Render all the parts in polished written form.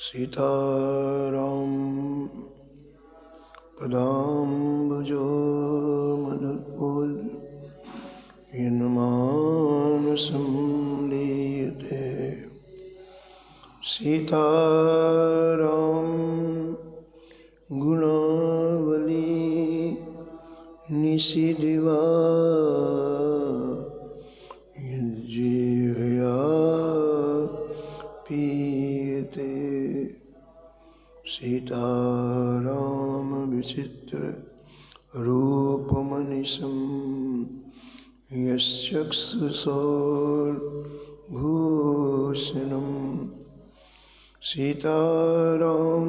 सीताराम पदाम्बुजो मदोद्बोध यन्मानसं लीयते। सीताराम गुणावली निशिदिवा यज्जीवया पीयते। सीताराम विचित्र रूपमनिशं यश्चक्षुषोर्भूषणम्। सीताराम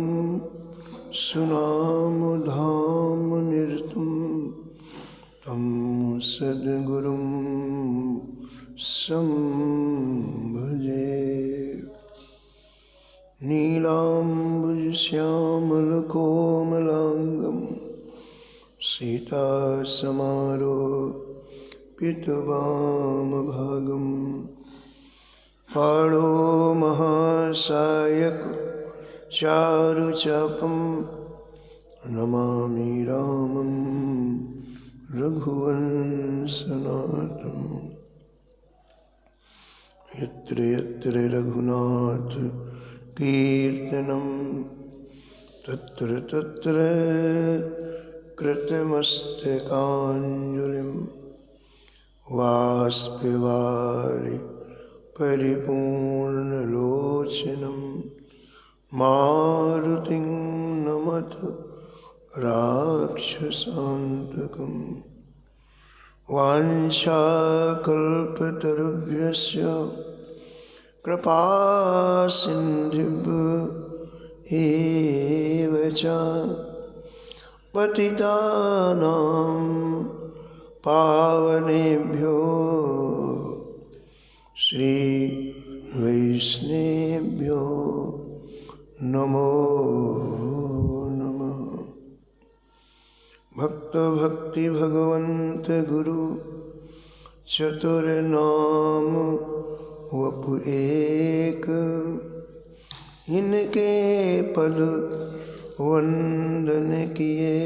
सुनामधामनिरतं तं सद्गुरुं संभजे। नीलाम्बुजश्यामलकोमलाङ्गं सीतासमारोपितवामभागं। पाणो महासायक चारुचापं नमामि रामं रघुवंशनाथम्। यत्र यत्र रघुनाथ कीर्तनं तत्र तत्र कृतमस्तकाञ्जलिं। वाष्पवारि परिपूर्णलोचनं मारुतिं नमत राक्षसान्तकम्। वाञ्छाकल्पतरुभ्यश्च कृपासिन्धुभ्य एव च पतितानां पावनेभ्यो श्रीवैष्णवेभ्यो नमो नमः। भक्त भक्ति भगवंत गुरु चतुर्नाम वपु एक। इनके पद वंदन किए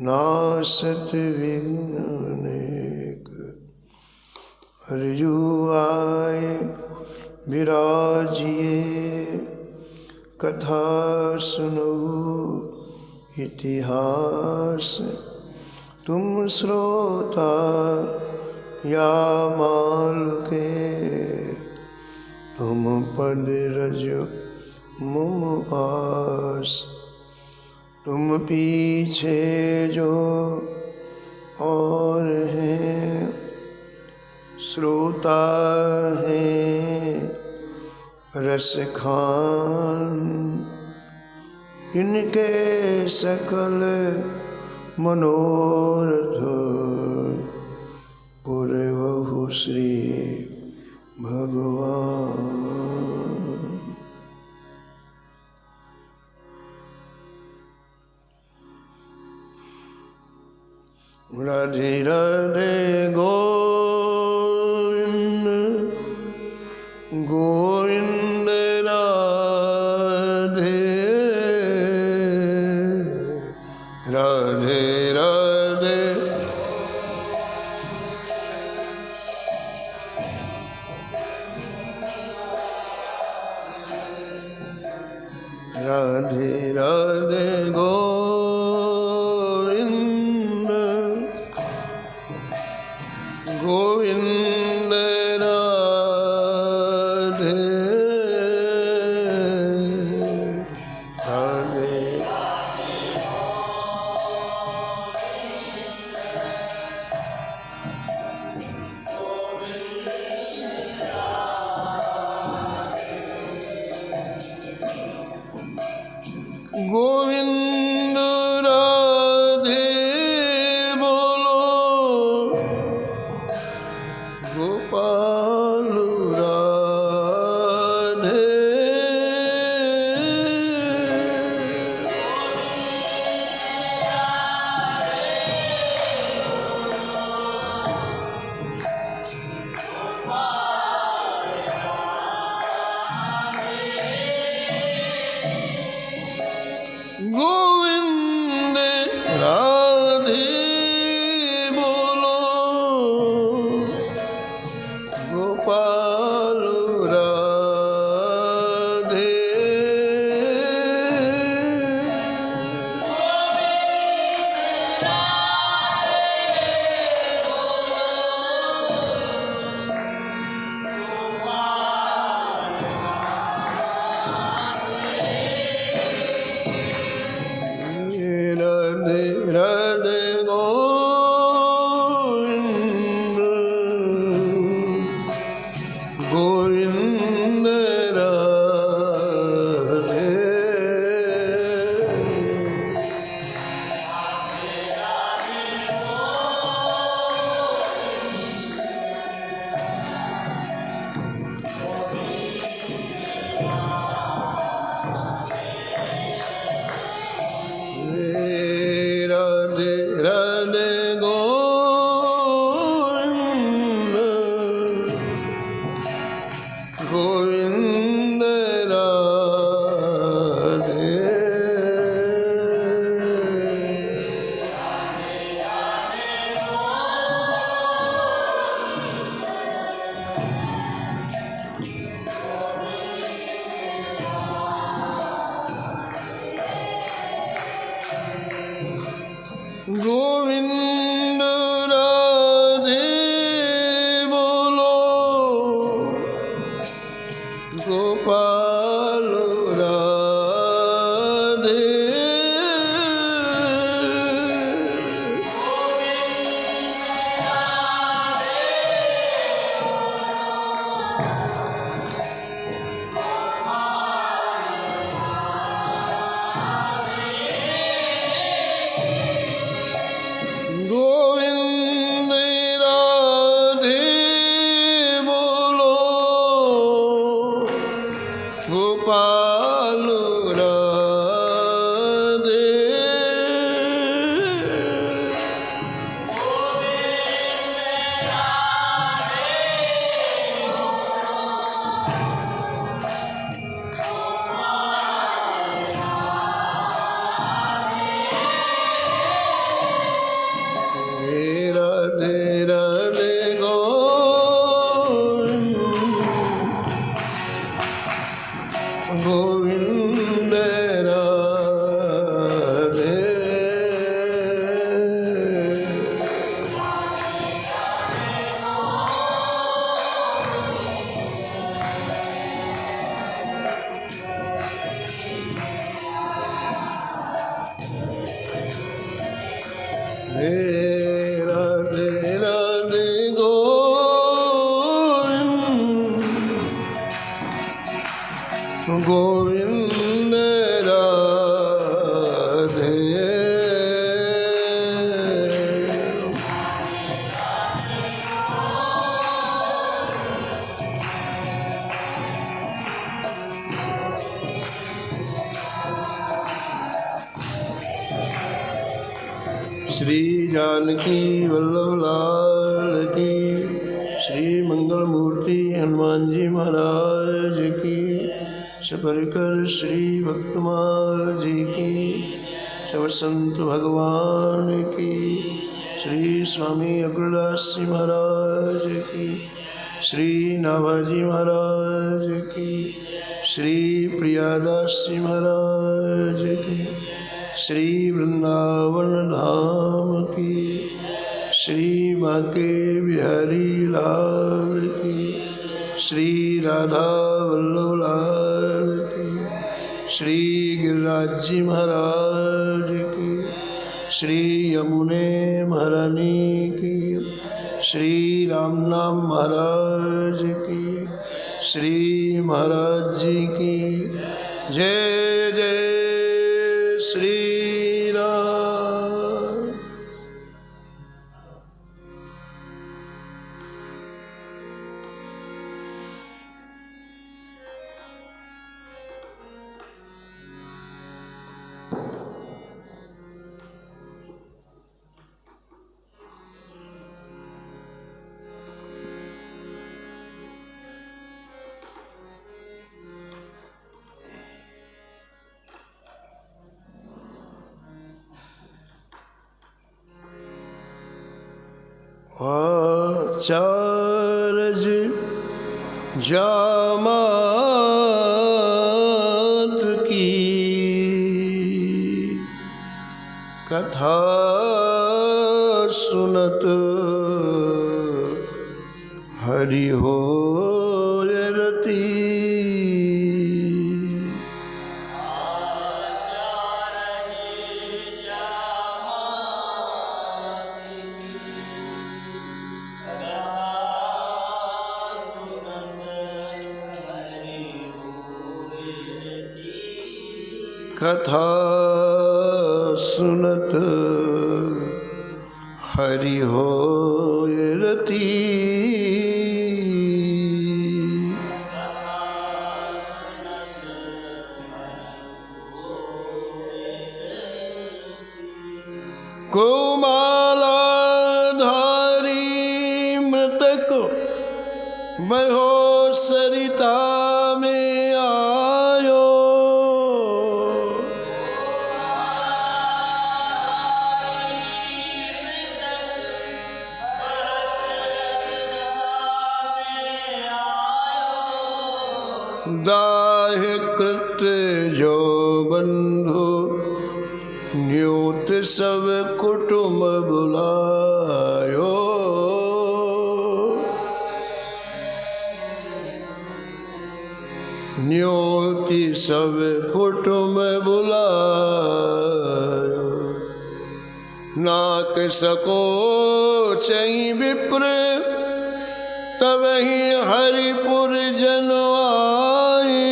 नासत विघ्न अनेक। हरिजु आए विराजिए कथा सुनो इतिहास। तुम श्रोता या मालुके तुम पद रज मुम आस। तुम पीछे जो और हैं श्रोता हैं रस खान। इनके सकल मनोरथ पूरवहु श्री भगवान। राधे राधे गोविंद गोविंद राधे राधे राधे। राधे राधे गोविंद गोविंद राधे राधे। गोविंद राधे बोलो गोपाल राधे। गोविंद राधे श्री जानकी वल्लभ लाल की, श्री मंगल मूर्ति हनुमान जी महाराज की, सपरिकर श्री भक्तमाल जी की, सब संत भगवान की, श्री स्वामी अग्रदास जी महाराज की, श्री नाभाजी महाराज की, श्री प्रियादास जी महाराज की, श्री वृंदावन धाम की, श्री बांके बिहारी लाल की, श्री राधा वल्लभ लाल की, श्री गिरिराज जी महाराज की, श्री यमुने महारानी की, श्री राम नाम महाराज की, श्री महाराज जी की जय जय श्री राम। आचार्य जामात की कथा सुनत हरि हो रति। कथा सुनत हरि होय रति। गोमालाधारी मृतक बहो सरिता में आयो। दाह कृत जो बंधु न्यूत सब कुटुंब बुलायो। न्योति सब कुटुंब बुलायो। नाक सको चई विप्र तब ही हरिपुर जन आए।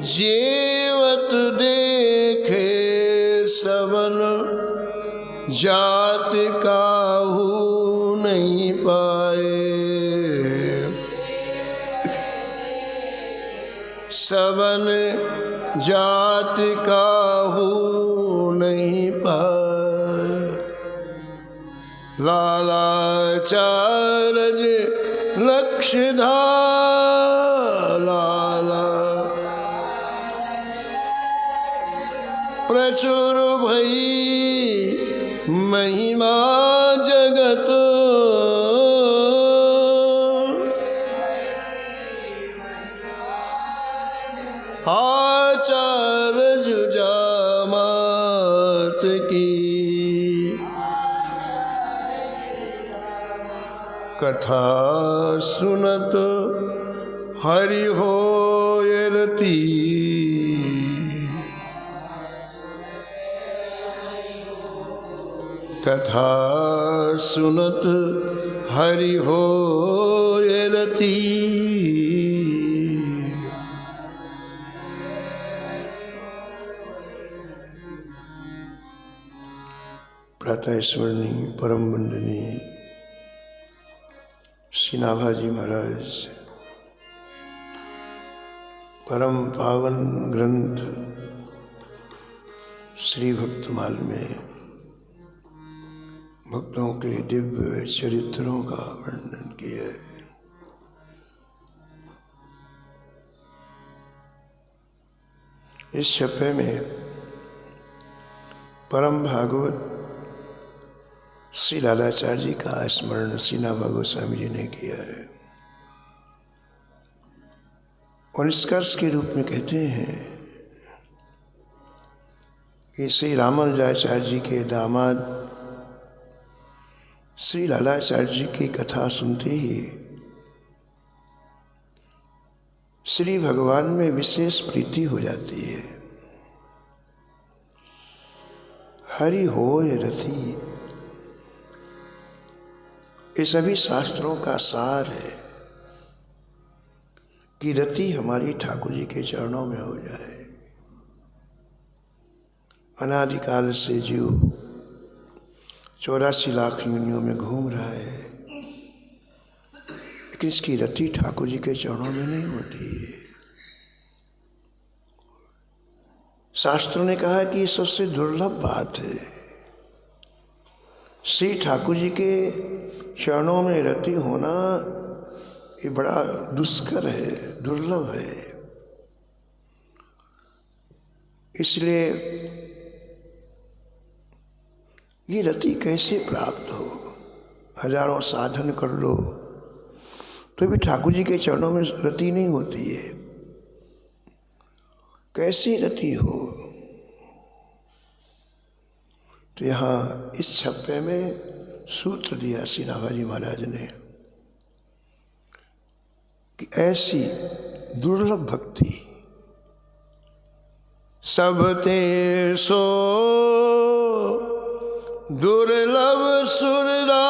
जीवत देखे सबन जात काहू नहीं पाए। सबन जात काहू नहीं पाए। लालाचारज लक्षधार लाला प्रचुर भई महिमा जगत। आचार्य जामात की कथा सुनत हरि होय रति। कथा सुनत हरि होय रति। प्रातः स्मरणीय परम वंदनीय श्री नाभाजी महाराज परम पावन ग्रंथ श्री भक्तमाल में भक्तों के दिव्य चरित्रों का वर्णन किया है। इस छप्पे में परम भागवत श्री लालाचार्य जी का स्मरण श्री नाभा गोस्वामी जी ने किया है और निष्कर्ष के रूप में कहते हैं कि श्री रामानुजाचार्य जी के दामाद श्री लालाचार्य जी की कथा सुनते ही श्री भगवान में विशेष प्रीति हो जाती है। हरि होय रति, ये सभी शास्त्रों का सार है कि रति हमारी ठाकुर जी के चरणों में हो जाए। अनादिकाल से जीव 84 लाख योनियों में घूम रहा है, लेकिन इसकी रति ठाकुर जी के चरणों में नहीं होती है। शास्त्रों ने कहा कि ये सबसे दुर्लभ बात है। श्री ठाकुर जी के चरणों में रति होना ये बड़ा दुष्कर है, दुर्लभ है। इसलिए ये रति कैसे प्राप्त हो? हजारों साधन कर लो तो भी ठाकुर जी के चरणों में रति नहीं होती है। कैसी रति हो? तो यहाँ इस छप्पे में सूत्र दिया श्री नाभाजी महाराज ने कि ऐसी दुर्लभ भक्ति सब ते सो दुर्लभ सुरदाया,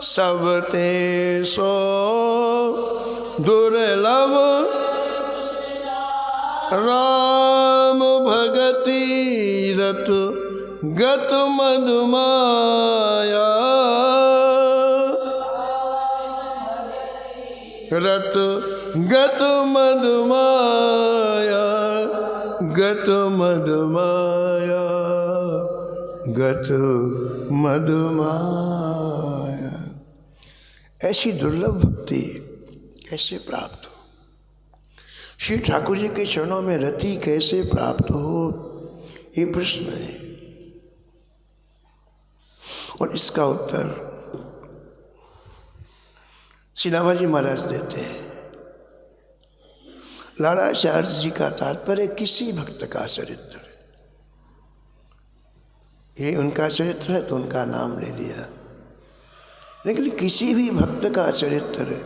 सब ते सो दुर्लभ राम भगति रत गत मधुमाया, रत गत मधुमाया, गत मधुमाया, गत मधुमाया। ऐसी दुर्लभ भक्ति कैसे प्राप्त हो? श्री ठाकुर जी के चरणों में रति कैसे प्राप्त हो, ये प्रश्न है और इसका उत्तर श्री नाभाजी महाराज देते हैं। लालाचार्य जी का तात्पर्य किसी भक्त का चरित्र, ये उनका चरित्र है तो उनका नाम ले लिया, लेकिन किसी भी भक्त का चरित्र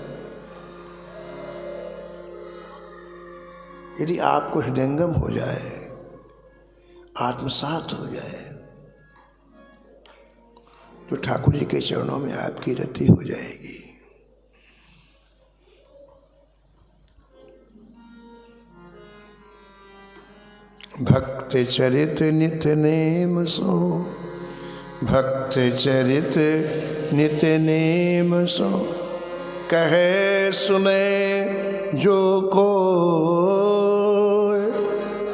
यदि आपको हृदयंगम हो जाए, आत्मसात हो जाए, तो ठाकुर जी के चरणों में आपकी रति हो जाएगी। भक्त चरित नित नेम सो, भक्त चरित नित नेम सो, कहे सुने जो को,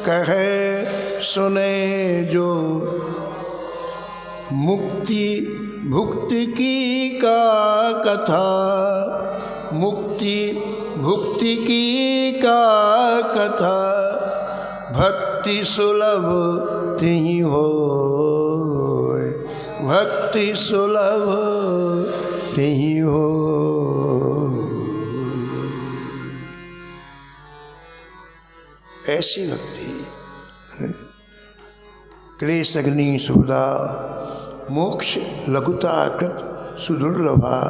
कहे सुने जो, मुक्ति भुक्ति की का कथा, मुक्ति भुक्ति की का कथा, भक्ति सुलभ तिहि होय, भक्ति सुलभ तिहि होय। ऐसी भक्ति क्लेश अग्नि सुधा, मोक्ष लघुता कृत सुदुर्लभा,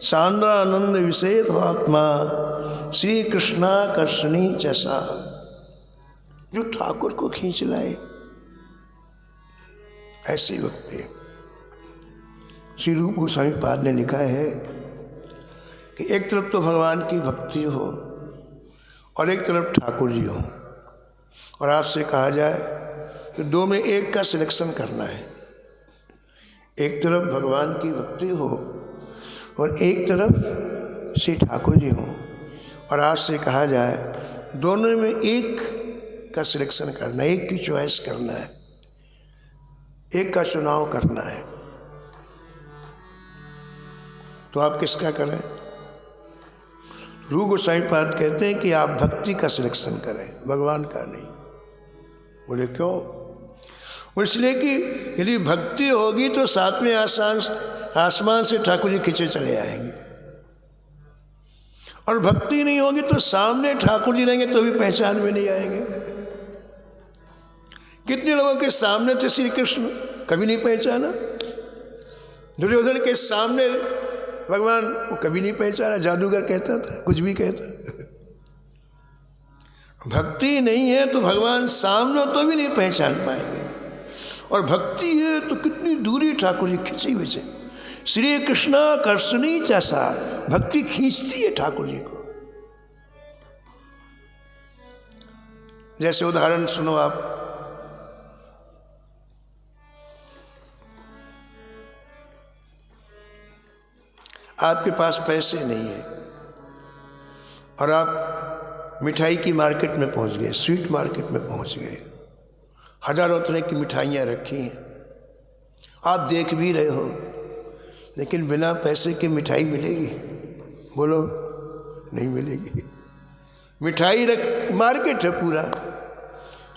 सांद्रानंद विषेद आत्मा, श्री कृष्णाकर्षणी चसा, जो ठाकुर को खींच लाए। ऐसी भक्ति। श्री रूप गोस्वामी पाद ने लिखा है कि एक तरफ तो भगवान की भक्ति हो और एक तरफ ठाकुर जी हो, और आपसे कहा जाए कि दो में एक का सिलेक्शन करना है। एक तरफ भगवान की भक्ति हो और एक तरफ श्री ठाकुर जी हो, और आपसे कहा जाए दोनों में एक का सिलेक्शन करना है, एक की चॉइस करना है, एक का चुनाव करना है, तो आप किसका करें? रूप गोस्वामी पाद कहते हैं कि आप भक्ति का सिलेक्शन करें, भगवान का नहीं। बोले क्यों? इसलिए कि यदि भक्ति होगी तो सातवें आसमान से ठाकुर जी खींचे चले आएंगे, और भक्ति नहीं होगी तो सामने ठाकुर जी रहेंगे तो भी पहचान में नहीं आएंगे। कितने लोगों के सामने थे श्री कृष्ण, कभी नहीं पहचाना। दुर्योधन के सामने भगवान, वो कभी नहीं पहचाना, जादूगर कहता था, कुछ भी कहता। भक्ति नहीं है तो भगवान सामने तो भी नहीं पहचान पाएंगे, और भक्ति है तो कितनी दूरी ठाकुर जी खींची हुई से। श्री कृष्ण कर्षणी जैसा भक्ति खींचती है ठाकुर जी को। जैसे उदाहरण सुनो आप, आपके पास पैसे नहीं है और आप मिठाई की मार्केट में पहुंच गए, स्वीट मार्केट में पहुंच गए, हजारों तरह की मिठाइयाँ रखी हैं, आप देख भी रहे हो, लेकिन बिना पैसे के मिठाई मिलेगी? बोलो, नहीं मिलेगी। मिठाई मार्केट है पूरा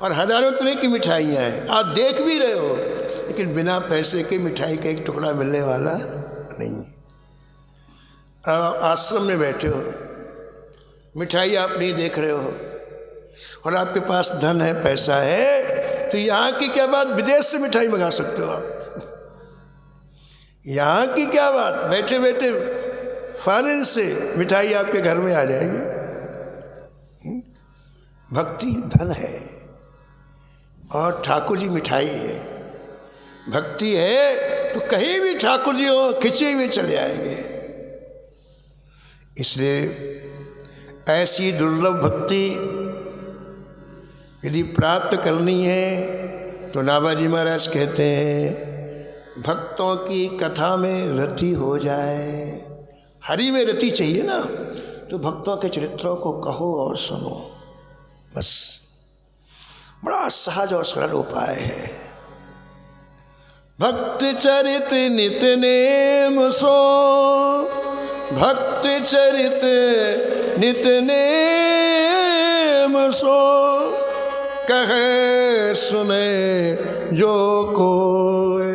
और हजारों तरह की मिठाइयाँ हैं, आप देख भी रहे हो, लेकिन बिना पैसे के मिठाई का एक टुकड़ा मिलने वाला नहीं। आश्रम में बैठे हो, मिठाई आप नहीं देख रहे हो, और आपके पास धन है, पैसा है, तो यहाँ की क्या बात, विदेश से मिठाई मंगा सकते हो आप। यहाँ की क्या बात, बैठे बैठे फॉरेन से मिठाई आपके घर में आ जाएगी। भक्ति धन है और ठाकुर जी मिठाई है। भक्ति है तो कहीं भी ठाकुर जी हो, खिंचे हुए चले आएंगे। इसलिए ऐसी दुर्लभ भक्ति यदि प्राप्त करनी है तो नाभाजी महाराज कहते हैं भक्तों की कथा में रति हो जाए। हरि में रति चाहिए ना, तो भक्तों के चरित्रों को कहो और सुनो, बस। बड़ा सहज और सरल उपाय है। भक्त चरित नित नेम सो, भक्त चरित नित नेम सो, कहे सुने जो कोई,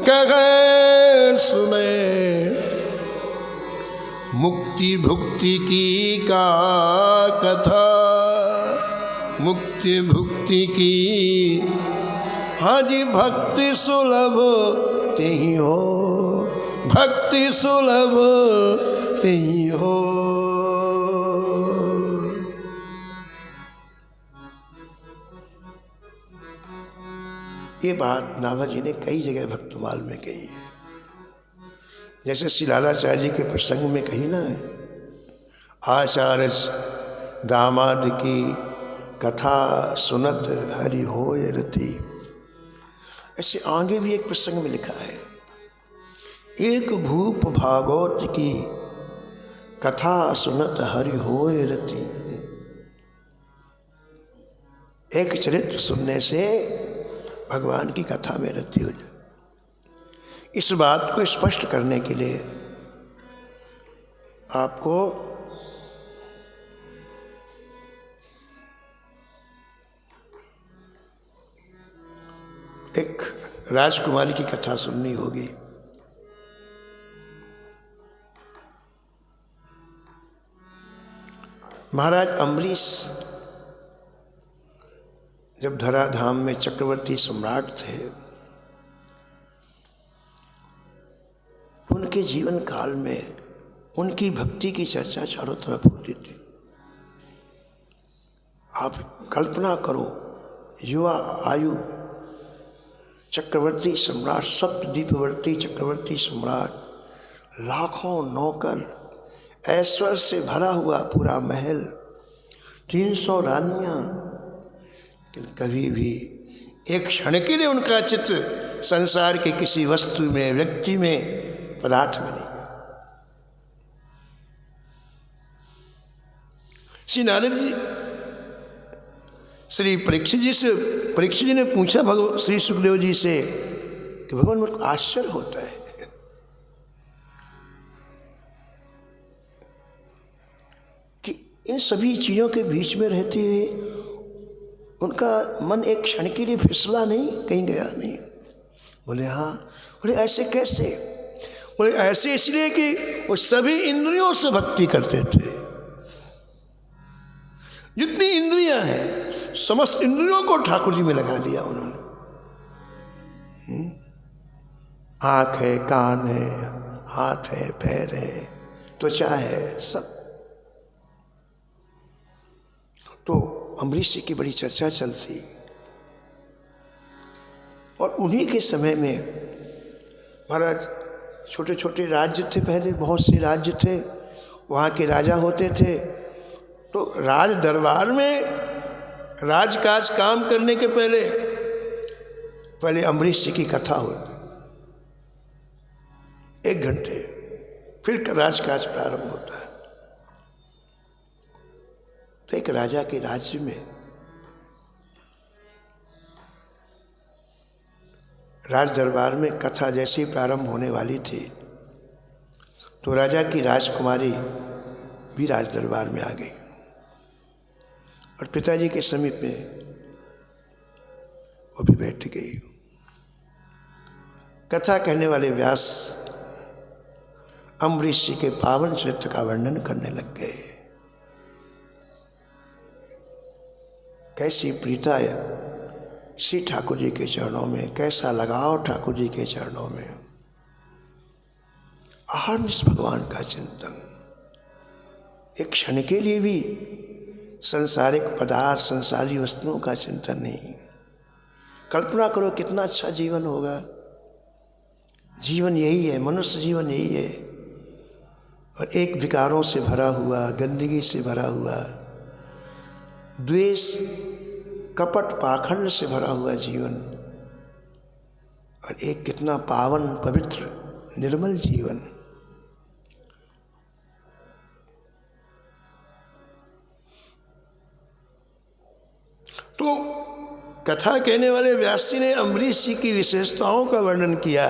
कहे सुने। मुक्ति भुक्ति की का कथा, मुक्ति भुक्ति की, हाँ जी भक्ति सुलभ तेहि हो, भक्ति सुलभ तेहि हो। ये बात नाभाजी ने कई जगह भक्तमाल में कही है। जैसे श्री लालाचार्य जी के प्रसंग में कही ना, आचार्य दामाद की कथा सुनत हरि होय रति। ऐसे आगे भी एक प्रसंग में लिखा है, एक भूप भागवत की कथा सुनत हरि होय रति। एक चरित्र सुनने से भगवान की कथा में रति हो जाए। इस बात को स्पष्ट करने के लिए आपको एक राजकुमारी की कथा सुननी होगी। महाराज अम्बरीश जब धराधाम में चक्रवर्ती सम्राट थे, उनके जीवन काल में उनकी भक्ति की चर्चा चारों तरफ होती थी। आप कल्पना करो, युवा आयु चक्रवर्ती सम्राट, सप्तद्वीपवर्ती चक्रवर्ती सम्राट, लाखों नौकर, ऐश्वर्य से भरा हुआ पूरा महल, 300 रानियां, लेकिन कभी भी एक क्षण के लिए उनका चित्र संसार के किसी वस्तु में, व्यक्ति में, पदार्थ में नहीं गया। श्री नारद जी श्री परीक्षित जी ने पूछा श्री सुखदेव जी से कि भगवान मुझको आश्चर्य होता है कि इन सभी चीजों के बीच में रहते हुए उनका मन एक क्षण के लिए फिसला नहीं, कहीं गया नहीं। बोले हाँ। बोले ऐसे कैसे? बोले ऐसे इसलिए कि वो सभी इंद्रियों से भक्ति करते थे। जितनी इंद्रियां हैं समस्त इंद्रियों को ठाकुर जी में लगा दिया उन्होंने। आँख है, कान है, हाथ है, पैर है, त्वचा है, सब। तो अम्बरीश जी की बड़ी चर्चा चलती और उन्हीं के समय में महाराज छोटे छोटे राज्य थे, पहले बहुत से राज्य थे, वहाँ के राजा होते थे। तो राज दरबार में राजकाज काम करने के पहले अम्बरीश जी की कथा होती 1 घंटे, फिर राजकाज प्रारंभ होता है। तो एक राजा के राज्य में राज दरबार में कथा जैसी प्रारंभ होने वाली थी तो राजा की राजकुमारी भी राज दरबार में आ गई और पिताजी के समीप में वो भी बैठ गई। कथा कहने वाले व्यास अम्बरीश जी के पावन चरित्र का वर्णन करने लग गए। कैसी प्रीता श्री ठाकुर जी के चरणों में, कैसा लगाव ठाकुर जी के चरणों में, अहर्निश भगवान का चिंतन। एक क्षण के लिए भी संसारिक पदार्थ, संसारी वस्तुओं का चिंतन नहीं। कल्पना करो कितना अच्छा जीवन होगा। जीवन यही है, मनुष्य जीवन यही है। और एक विकारों से भरा हुआ, गंदगी से भरा हुआ, द्वेष, कपट, पाखंड से भरा हुआ जीवन, और एक कितना पावन, पवित्र, निर्मल जीवन। तो कथा कहने वाले व्यास जी ने अम्बरीश जी की विशेषताओं का वर्णन किया।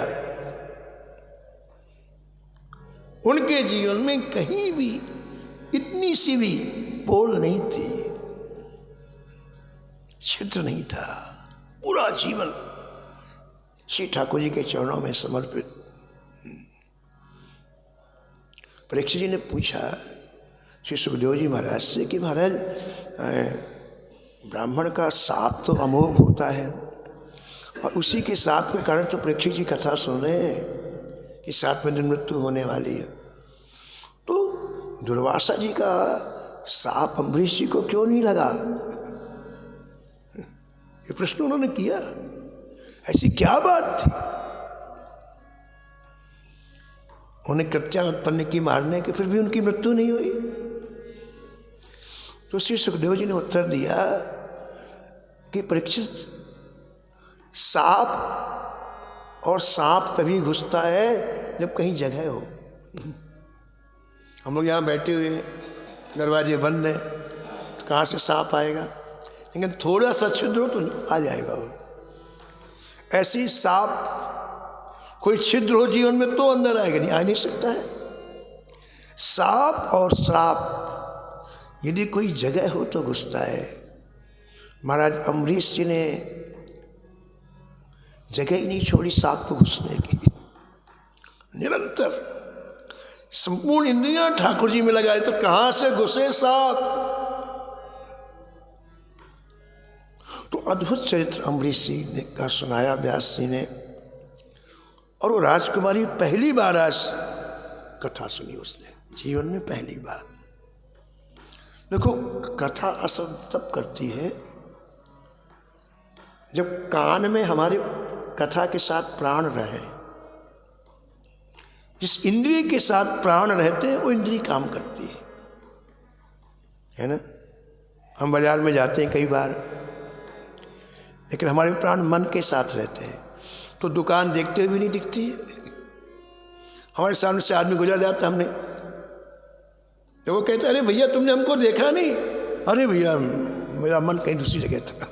उनके जीवन में कहीं भी इतनी सी भी पोल नहीं थी, छिद्र नहीं था। पूरा जीवन श्री ठाकुर जी के चरणों में समर्पित। परीक्षित जी ने पूछा श्री सुखदेव जी महाराज से कि महाराज ब्राह्मण का साप तो अमोघ होता है और उसी के साप के कारण तो परीक्षित जी कथा सुन रहे हैं कि 7वें दिन मृत्यु होने वाली है। तो दुर्वासा जी का साप अम्बरीश जी को क्यों नहीं लगा? ये प्रश्न उन्होंने किया। ऐसी क्या बात थी? उन्हें कृत्या उत्पन्न की मारने के, फिर भी उनकी मृत्यु नहीं हुई। तो श्री सुखदेव जी ने उत्तर दिया कि परीक्षित, सांप और सांप तभी घुसता है जब कहीं जगह हो। हम लोग यहाँ बैठे हुए हैं, दरवाजे बंद हैं, तो कहाँ से सांप आएगा? लेकिन थोड़ा सा छिद्र हो तो आ जाएगा वो। ऐसे ही सांप कोई छिद्र हो जीवन में तो अंदर आएगा, नहीं आ नहीं सकता है। सांप और श्राप यदि कोई जगह हो तो घुसता है। महाराज अम्बरीश जी ने जगह ही नहीं छोड़ी सांप को घुसने की। निरंतर संपूर्ण इंद्रियां ठाकुर जी में लगाए तो कहां से घुसे सांप? तो अद्भुत चरित्र अम्बरीश जी ने का सुनाया व्यास जी ने। और वो राजकुमारी पहली बार आज कथा सुनी उसने, जीवन में पहली बार। देखो, कथा असर तब करती है जब कान में हमारे कथा के साथ प्राण रहे। जिस इंद्रिय के साथ प्राण रहते हैं वो इंद्रिय काम करती है ना। हम बाजार में जाते हैं कई बार, लेकिन हमारे प्राण मन के साथ रहते हैं, तो दुकान देखते हुए भी नहीं दिखती है। हमारे सामने से आदमी गुजर जाता, हमने तो वो कहता है अरे भैया तुमने हमको देखा नहीं। अरे भैया मेरा मन कहीं दूसरी जगह था।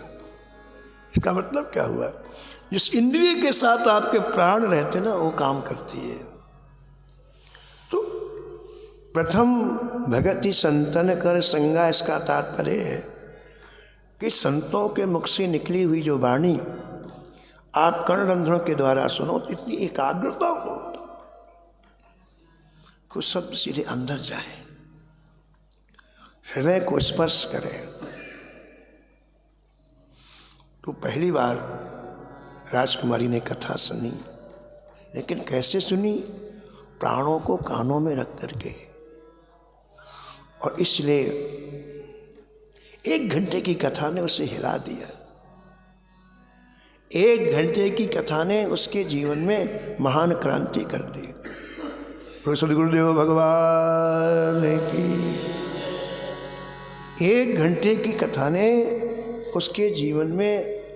इसका मतलब क्या हुआ? जिस इंद्रिय के साथ आपके प्राण रहते ना वो काम करती है। तो प्रथम भगति संतन कर संगा, इसका तात्पर्य है कि संतों के मुख से निकली हुई जो वाणी आप कर्णरंध्रों के द्वारा सुनो, तो इतनी एकाग्रता हो कुछ शब्द सीधे अंदर जाए, हृदय को स्पर्श करें। तो पहली बार राजकुमारी ने कथा सुनी, लेकिन कैसे सुनी? प्राणों को कानों में रख करके। और इसलिए 1 घंटे की कथा ने उसे हिला दिया। 1 घंटे की कथा ने उसके जीवन में महान क्रांति कर दी। सद्गुरुदेव भगवान की 1 घंटे की कथा ने उसके जीवन में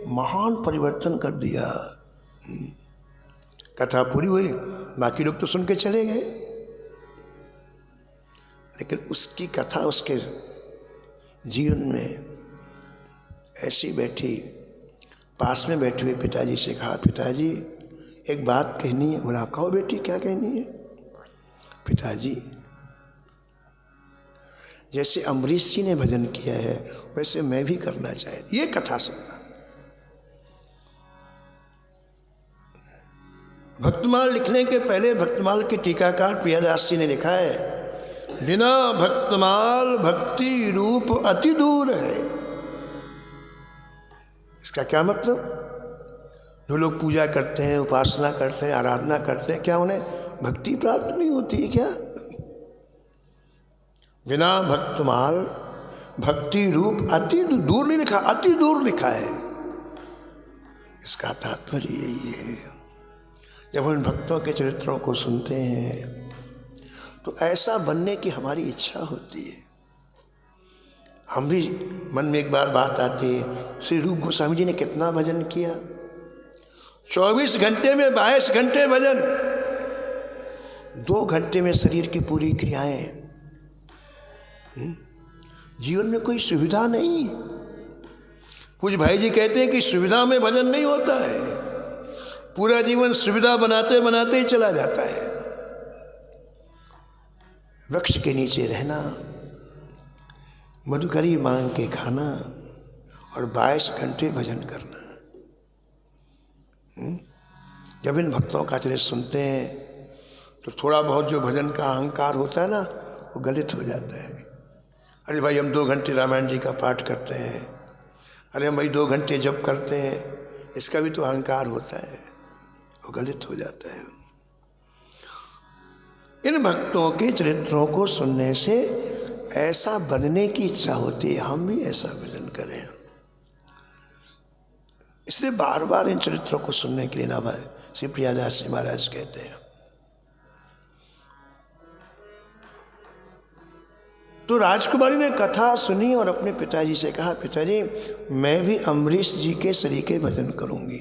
महान परिवर्तन कर दिया। कथा पूरी हुई, बाकी लोग तो सुन के चले गए, लेकिन उसकी कथा उसके जीवन में ऐसी बैठी। पास में बैठे हुए पिताजी से कहा, पिताजी एक बात कहनी है। बोला कहो बेटी, क्या कहनी है? पिताजी जैसे अमरीश जी ने भजन किया है वैसे मैं भी करना चाहती। ये कथा सुनना। भक्तमाल लिखने के पहले भक्तमाल के टीकाकार प्रियादास जी ने लिखा है, बिना भक्तमाल भक्ति रूप अति दूर है। इसका क्या मतलब? जो लोग पूजा करते हैं, उपासना करते हैं, आराधना करते हैं, क्या उन्हें भक्ति प्राप्त नहीं होती है क्या? बिना भक्तमाल भक्ति रूप अति दूर नहीं लिखा, अति दूर लिखा है। इसका तात्पर्य यही है, जब हम भक्तों के चरित्रों को सुनते हैं तो ऐसा बनने की हमारी इच्छा होती है। हम भी मन में एक बार बात आती है, श्री रूप गोस्वामी जी ने कितना भजन किया, 24 घंटे में 22 घंटे भजन, 2 घंटे में शरीर की पूरी क्रियाएं। जीवन में कोई सुविधा नहीं। कुछ भाई जी कहते हैं कि सुविधा में भजन नहीं होता है, पूरा जीवन सुविधा बनाते बनाते ही चला जाता है। वृक्ष के नीचे रहना, मधुकरी मांग के खाना और 22 घंटे भजन करना। जब इन भक्तों का चरित्र सुनते हैं तो थोड़ा बहुत जो भजन का अहंकार होता है ना, वो गलित हो जाता है। अरे भाई हम 2 घंटे रामायण जी का पाठ करते हैं, अरे हम भाई 2 घंटे जप करते हैं, इसका भी तो अहंकार होता है, वो गलित हो जाता है। इन भक्तों के चरित्रों को सुनने से ऐसा बनने की इच्छा होती है, हम भी ऐसा भजन करें। इसलिए बार बार इन चरित्रों को सुनने के लिए ना भाई श्री प्रियादास जी महाराज कहते हैं। तो राजकुमारी ने कथा सुनी और अपने पिताजी से कहा, पिताजी मैं भी अमरीश जी के सरीके भजन करूंगी।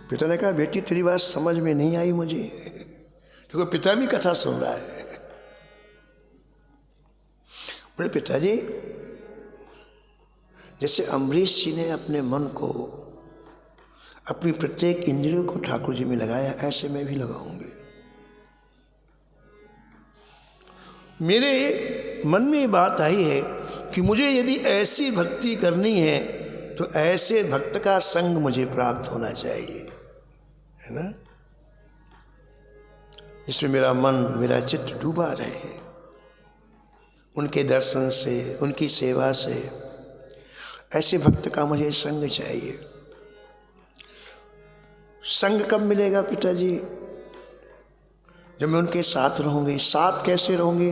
पिता ने कहा, बेटी तेरी बात समझ में नहीं आई मुझे, क्योंकि पिता भी कथा सुन रहा है। बोले पिताजी जैसे अमरीश जी ने अपने मन को, अपनी प्रत्येक इंद्रियों को ठाकुर जी में लगाया, ऐसे मैं भी लगाऊंगी। मेरे मन में ये बात आई है कि मुझे यदि ऐसी भक्ति करनी है तो ऐसे भक्त का संग मुझे प्राप्त होना चाहिए, है ना, जिसमें मेरा मन, मेरा चित्त डूबा रहे। उनके दर्शन से, उनकी सेवा से, ऐसे भक्त का मुझे संग चाहिए। संग कब मिलेगा पिताजी? जब मैं उनके साथ रहूंगी। साथ कैसे रहूंगी?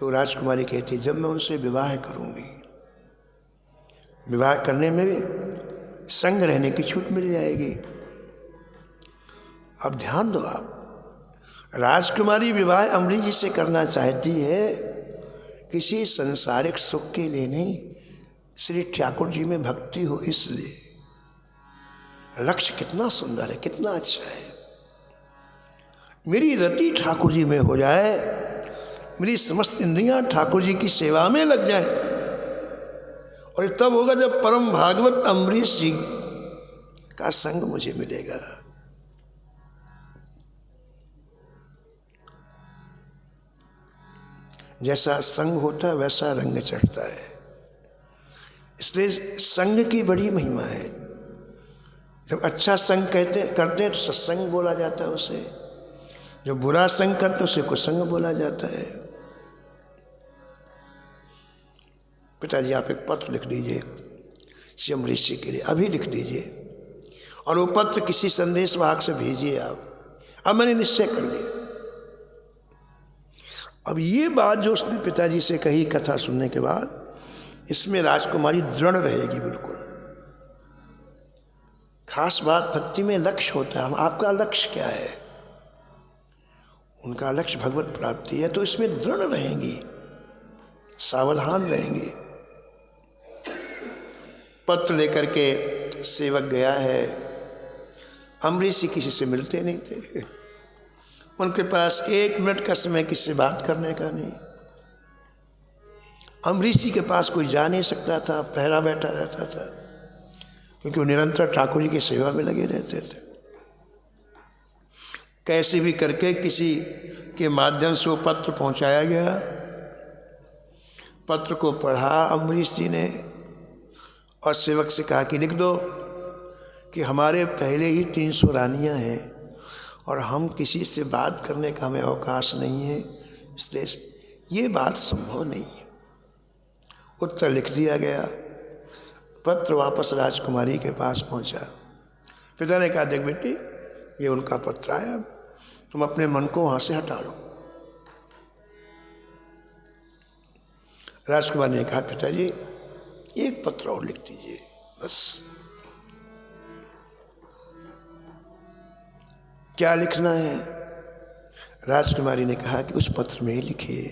तो राजकुमारी कहती, जब मैं उनसे विवाह करूंगी, विवाह करने में भी संग रहने की छूट मिल जाएगी। अब ध्यान दो आप, राजकुमारी विवाह अम्बरीश जी से करना चाहती है किसी संसारिक सुख के लिए नहीं, श्री ठाकुर जी में भक्ति हो इसलिए। लक्ष्य कितना सुंदर है, कितना अच्छा है। मेरी रति ठाकुर जी में हो जाए, मेरी समस्त इंद्रियां ठाकुर जी की सेवा में लग जाए, और तब होगा जब परम भागवत अम्बरीश जी का संग मुझे मिलेगा। जैसा संग होता है वैसा रंग चढ़ता है। इसलिए संग की बड़ी महिमा है। जब अच्छा संग करते हैं तो सत्संग बोला जाता है उसे, जब बुरा संग करते उसे कुसंग बोला जाता है। पिताजी आप एक पत्र लिख दीजिए श्री अम्बरीश जी के लिए, अभी लिख दीजिए, और वो पत्र किसी संदेश वाहक से भेजिए आप। अब मैंने निश्चय कर लिया। अब ये बात जो उसने पिताजी से कही कथा सुनने के बाद, इसमें राजकुमारी दृढ़ रहेगी बिल्कुल। खास बात भक्ति में लक्ष्य होता है। आपका लक्ष्य क्या है? उनका लक्ष्य भगवत प्राप्ति है, तो इसमें दृढ़ रहेंगी, सावधान रहेंगी। पत्र लेकर के सेवक गया है। अम्बरीश जी किसी से मिलते नहीं थे, उनके पास 1 मिनट का समय किसी से बात करने का नहीं। अम्बरीश जी के पास कोई जा नहीं सकता था, पहरा बैठा रहता था, क्योंकि वो निरंतर ठाकुर जी की सेवा में लगे रहते थे। कैसे भी करके किसी के माध्यम से वो पत्र पहुंचाया गया। पत्र को पढ़ा अम्बरीश जी ने, और सेवक से कहा कि लिख दो कि हमारे पहले ही 300 रानियां हैं और हम किसी से बात करने का हमें अवकाश नहीं है, इसलिए ये बात संभव नहीं है। उत्तर लिख दिया गया। पत्र वापस राजकुमारी के पास पहुंचा। पिता ने कहा, देख बेटी, ये उनका पत्र आया, तुम अपने मन को वहां से हटा लो। राजकुमारी ने कहा, पिताजी एक पत्र और लिख दीजिए बस। क्या लिखना है? राजकुमारी ने कहा कि उस पत्र में लिखिए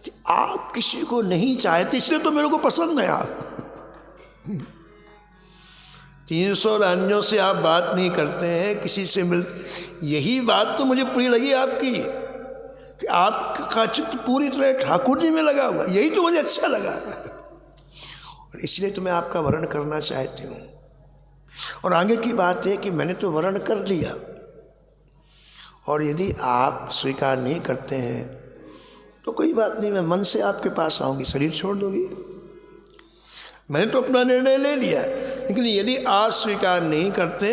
कि आप किसी को नहीं चाहते, इसलिए तो मेरे को पसंद है आप। 300 रानियों से आप बात नहीं करते हैं, किसी से मिल, यही बात तो मुझे पूरी लगी आपकी कि आपका चित्त पूरी तरह ठाकुर जी में लगा हुआ, यही तो मुझे अच्छा लगा, और इसलिए तो मैं आपका वर्ण करना चाहती हूँ। और आगे की बात है कि मैंने तो वर्ण कर लिया, और यदि आप स्वीकार नहीं करते हैं तो कोई बात नहीं, मैं मन से आपके पास आऊँगी, शरीर छोड़ दूँगी। मैंने तो अपना निर्णय ले लिया, लेकिन यदि आप स्वीकार नहीं करते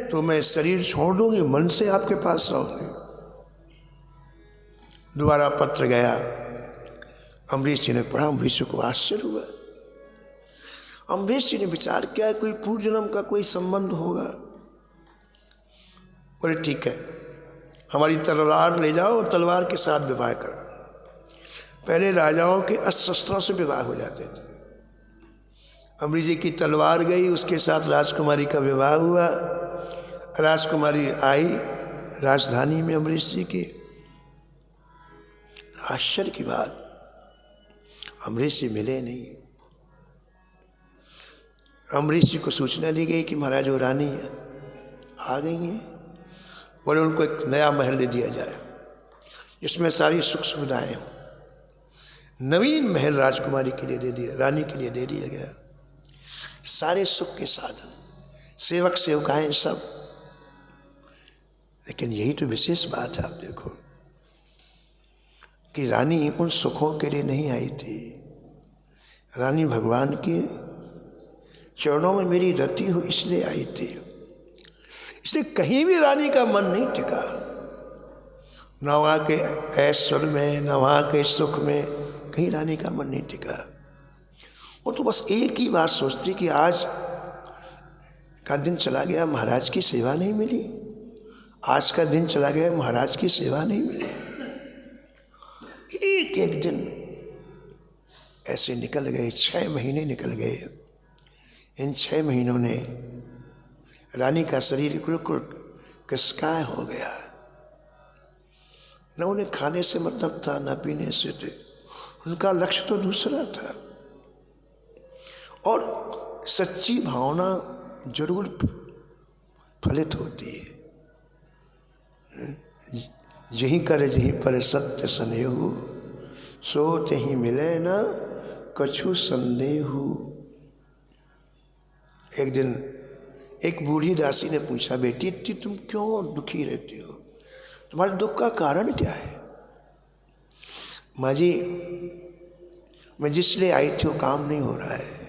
तो मैं शरीर छोड़ दूँगी, मन से आपके पास आऊँगी। दोबारा पत्र गया। अम्बरीश जी ने पढ़ा। अम्बरीश जी को आश्चर्य हुआ। अम्बरीश जी ने विचार किया कोई पूर्व जन्म का कोई संबंध होगा। बोले ठीक है, हमारी तलवार ले जाओ और तलवार के साथ विवाह करो। पहले राजाओं के अस्त्र शस्त्रों से विवाह हो जाते थे। अम्बरीश जी की तलवार गई, उसके साथ राजकुमारी का विवाह हुआ। राजकुमारी आई राजधानी में अम्बरीश जी की। आश्चर्य की बात, अम्बरीश जी मिले नहीं। अम्बरीश जी को सूचना दी गई कि महाराज वो रानी आ गई हैं। बोले उनको एक नया महल दे दिया जाए जिसमें सारी सुख सुविधाएं हों। नवीन महल राजकुमारी के लिए दे दिया, रानी के लिए दे दिया गया। सारे सुख के साधन, सेवक सेवकाएं सब। लेकिन यही तो विशेष बात है। आप देखो कि रानी उन सुखों के लिए नहीं आई थी। रानी भगवान के चरणों में मेरी रति हो इसलिए आई थी। इसलिए कहीं भी रानी का मन नहीं टिका, न वहाँ के ऐश्वर्य में, न वहाँ के सुख में, कहीं रानी का मन नहीं टिका। वो तो बस एक ही बात सोचती कि आज का दिन चला गया, महाराज की सेवा नहीं मिली। आज का दिन चला गया, महाराज की सेवा नहीं मिली। एक एक एक दिन ऐसे निकल गए, 6 महीने निकल गए। इन 6 महीनों ने रानी का शरीर बिल्कुल कसकाय हो गया। न उन्हें खाने से मतलब था, न पीने से थे। उनका लक्ष्य तो दूसरा था। और सच्ची भावना जरूर फलित होती है। यही करे जहीं पर सत्य स्नेहु, सो तहीं मिले न कछु संदेहु। एक दिन एक बूढ़ी दासी ने पूछा, बेटी इतनी तुम क्यों दुखी रहती हो, तुम्हारे दुख का कारण क्या है? माँ जी, मैं जिसलिए आई थी वो काम नहीं हो रहा है।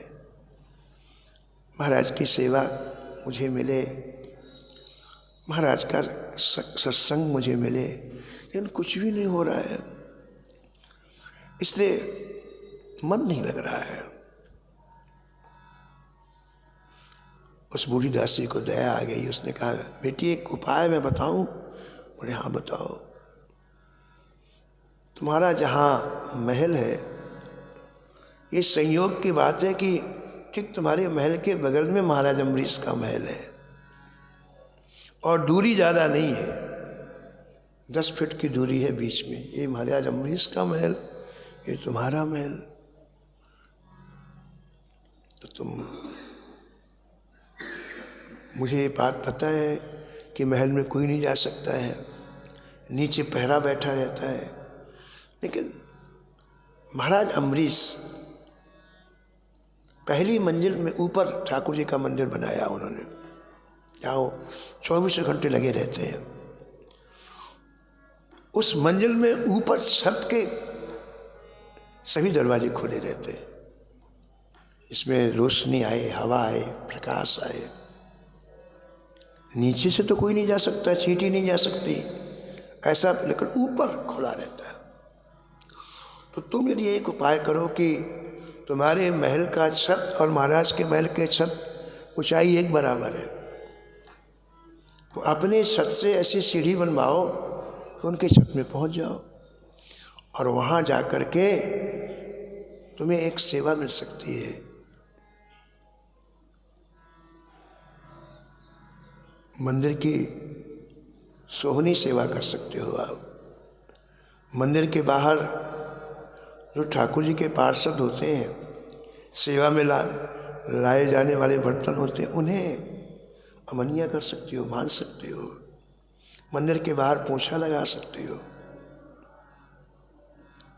महाराज की सेवा मुझे मिले, महाराज का सत्संग मुझे मिले, लेकिन कुछ भी नहीं हो रहा है, इसलिए मन नहीं लग रहा है। उस बूढ़ी दासी को दया आ गई। उसने कहा, बेटी एक उपाय मैं बताऊं? बोले हाँ बताओ। तुम्हारा जहाँ महल है, ये संयोग की बात है कि ठीक तुम्हारे महल के बगल में महाराज अम्बरीश का महल है, और दूरी ज़्यादा नहीं है, 10 फीट की दूरी है बीच में। ये महाराज अम्बरीश का महल, ये तुम्हारा महल। तो तुम, मुझे ये बात पता है कि महल में कोई नहीं जा सकता है, नीचे पहरा बैठा रहता है, लेकिन महाराज अम्बरीश पहली मंजिल में ऊपर ठाकुर जी का मंदिर बनाया उन्होंने, जहाँ 24 घंटे लगे रहते हैं। उस मंजिल में ऊपर छत के सभी दरवाजे खुले रहते हैं, इसमें रोशनी आए, हवा आए, प्रकाश आए। नीचे से तो कोई नहीं जा सकता, चींटी नहीं जा सकती ऐसा, लेकिन ऊपर खुला रहता है। तो तुम यदि एक उपाय करो कि तुम्हारे महल का छत और महाराज के महल के छत ऊंचाई एक बराबर है, तो अपने छत से ऐसी सीढ़ी बनवाओ कि उनके छत में पहुंच जाओ, और वहाँ जा कर के तुम्हें एक सेवा मिल सकती है। मंदिर की सोहनी सेवा कर सकते हो आप। मंदिर के बाहर जो ठाकुर जी के पार्षद होते हैं, सेवा में लाए जाने वाले बर्तन होते हैं, उन्हें अमनिया कर सकते हो, मान सकते हो। मंदिर के बाहर पोछा लगा सकते हो।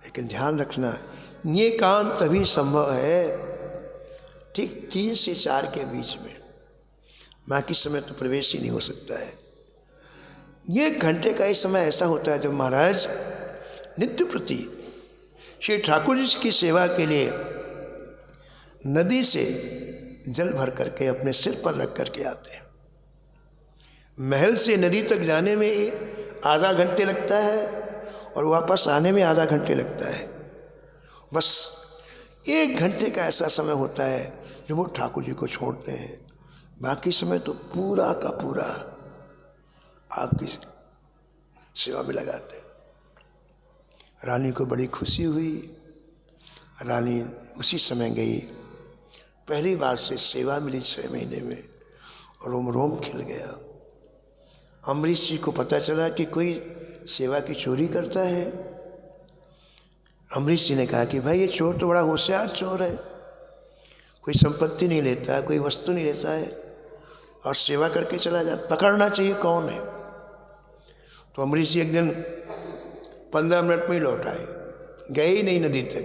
लेकिन ध्यान रखना, ये काम तभी संभव है ठीक 3 से 4 के बीच में, बाकी समय तो प्रवेश ही नहीं हो सकता है। ये 1 घंटे का ही समय ऐसा होता है जब महाराज नित्य प्रति श्री ठाकुर जी की सेवा के लिए नदी से जल भर करके अपने सिर पर रख करके आते हैं। महल से नदी तक जाने में आधा घंटे लगता है और वापस आने में आधा घंटे लगता है। बस 1 घंटे का ऐसा समय होता है जब वो ठाकुर जी को छोड़ते हैं, बाकी समय तो पूरा का पूरा आपकी सेवा में लगाते हैं। रानी को बड़ी खुशी हुई। रानी उसी समय गई, पहली बार से सेवा मिली 6 महीने में, रोम रोम खिल गया। अम्बरीश जी को पता चला कि कोई सेवा की चोरी करता है। अम्बरीश जी ने कहा कि भाई ये चोर तो बड़ा होशियार चोर है, कोई संपत्ति नहीं लेता, कोई वस्तु नहीं लेता है और सेवा करके चला जाता, पकड़ना चाहिए कौन है। तो अम्बरीश जी एक दिन 15 मिनट में ही लौट आए, गए ही नहीं नदी तक,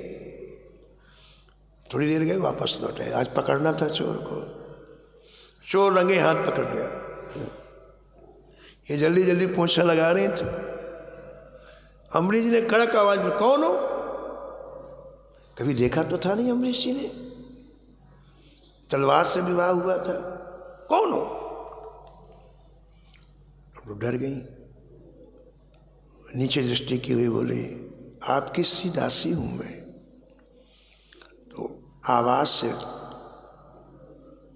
थोड़ी देर गए वापस लौट आए। आज पकड़ना था चोर को, चोर रंगे हाथ पकड़ गया। ये जल्दी जल्दी पोछा लगा रहे थे। अम्बरीश जी ने कड़क आवाज में, कौन हो? कभी देखा तो था नहीं अम्बरीश जी ने, तलवार से विवाह हुआ था, कौन हो? तो डर गई, नीचे दृष्टि की हुई, बोले आपकी सी दासी हूं मैं। तो आवाज से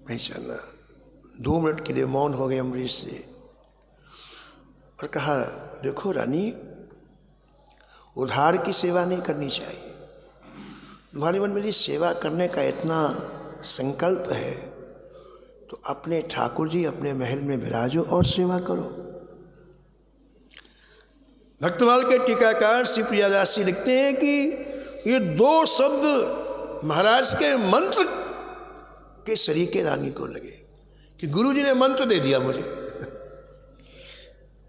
पहचाना। 2 मिनट के लिए मौन हो गए अम्बरीश जी और कहा, देखो रानी, उधार की सेवा नहीं करनी चाहिए। तुम्हारे मन में यदि सेवा करने का इतना संकल्प है तो अपने ठाकुर जी अपने महल में विराजो और सेवा करो। भक्तमाल के टीकाकार श्री प्रियादास जी लिखते हैं कि ये दो शब्द महाराज के मंत्र के सरीके रानी को लगे कि गुरु जी ने मंत्र दे दिया मुझे,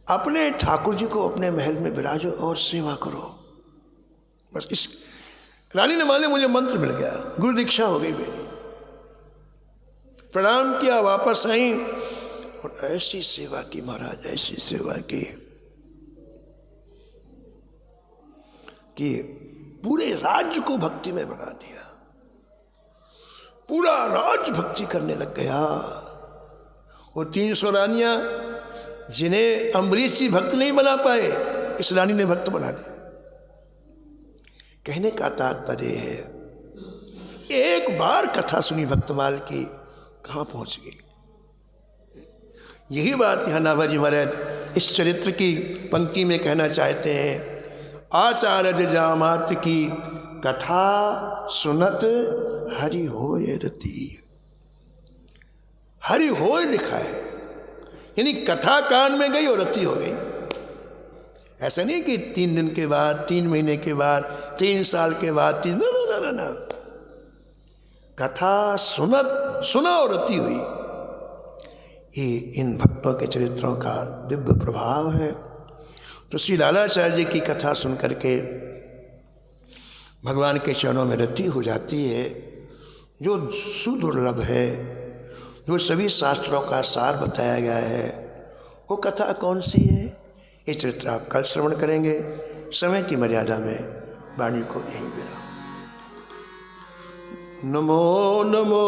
अपने ठाकुर जी को अपने महल में विराजो और सेवा करो। बस इस रानी ने मान लिया मुझे मंत्र मिल गया, गुरु दीक्षा हो गई मेरी। प्रणाम किया, वापस आई और ऐसी सेवा की महाराज, ऐसी सेवा की कि पूरे राज्य को भक्ति में बना दिया। पूरा राज्य भक्ति करने लग गया। वो 300 रानियां जिन्हें अम्बरीश जी भक्त नहीं बना पाए, इस रानी ने भक्त बना दिया। कहने का तात्पर्य है, एक बार कथा सुनी भक्तमाल की, कहाँ पहुंच गई। यही बात यहाँ नाभाजी महाराज इस चरित्र की पंक्ति में कहना चाहते हैं। आचार्य जामात की कथा सुनत हरि होय रति। हरि होय लिखा है, यानी कथा कान में गई और रति हो गई। ऐसा नहीं कि 3 दिन के बाद, 3 महीने के बाद, 3 साल के बाद, 3 ना, कथा सुना और रति हुई। ये इन भक्तों के चरित्रों का दिव्य प्रभाव है। तो श्री लालाचार्य जी की कथा सुन करके भगवान के चरणों में रति हो जाती है, जो सुदुर्लभ है, जो सभी शास्त्रों का सार बताया गया है। वो कथा कौन सी है, ये चरित्र आप कल श्रवण करेंगे। समय की मर्यादा में वाणी को यहीं विराम। नमो नमो।